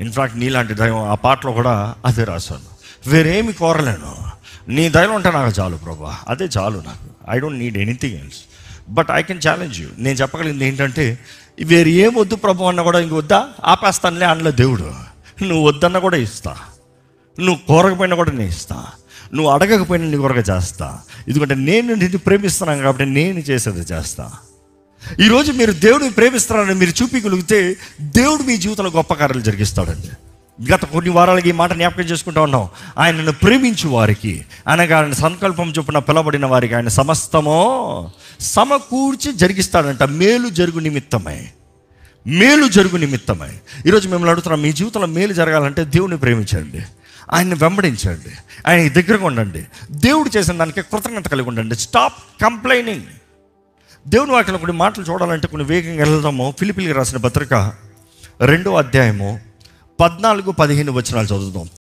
In fact నీలాంటి దైవం ఆ పాటలో కూడా అదే రాశాను. వేరేమి కోరలేను, నీ దైవం ఉంటే నాకు చాలు ప్రభా, అదే చాలు నాకు. I don't need anything else. But I can challenge you. నేను చెప్పగలిగింది ఏంటంటే, వేరు ఏం వద్దు ప్రభు అన్న కూడా ఇంక వద్దా ఆపేస్తానులే అనలే దేవుడు. నువ్వు వద్దన్న కూడా ఇస్తా, నువ్వు కోరకపోయినా కూడా నేను ఇస్తా, నువ్వు అడగకపోయినా నీ కొరకు చేస్తా. ఎందుకంటే నేను నిన్ను ప్రేమిస్తున్నాను కాబట్టి నేను చేసేది చేస్తా. ఈరోజు మీరు దేవుడిని ప్రేమిస్తున్నారని మీరు చూపించగలిగితే దేవుడు మీ జీవితంలో గొప్ప కార్యాలు జరిగిస్తాడండి. గత కొన్ని వారాలకి ఈ మాట జ్ఞాపకం చేసుకుంటూ ఉన్నాం. ఆయనను ప్రేమించు వారికి, అనగా ఆయన సంకల్పం చొప్పున పిలబడిన వారికి ఆయన సమస్తమో సమకూర్చి జరిగిస్తాడంట. మేలు జరుగు నిమిత్తమై, మేలు జరుగు నిమిత్తమై. ఈరోజు మిమ్మల్ని అడుగుతున్నాం, మీ జీవితంలో మేలు జరగాలంటే దేవుని ప్రేమించండి, ఆయన్ని వెంబడించండి, ఆయన దగ్గరగా ఉండండి, దేవుడు చేసిన దానికి కృతజ్ఞత కలిగి ఉండండి. Stop complaining. దేవుని వాక్యంలో కొన్ని మాటలు చూడాలంటే కొన్ని వేగంగా వెళ్దాము. ఫిలిప్పీయులకు రాసిన పత్రిక 2వ అధ్యాయము 14-15 వచనాలు చదువుదాం.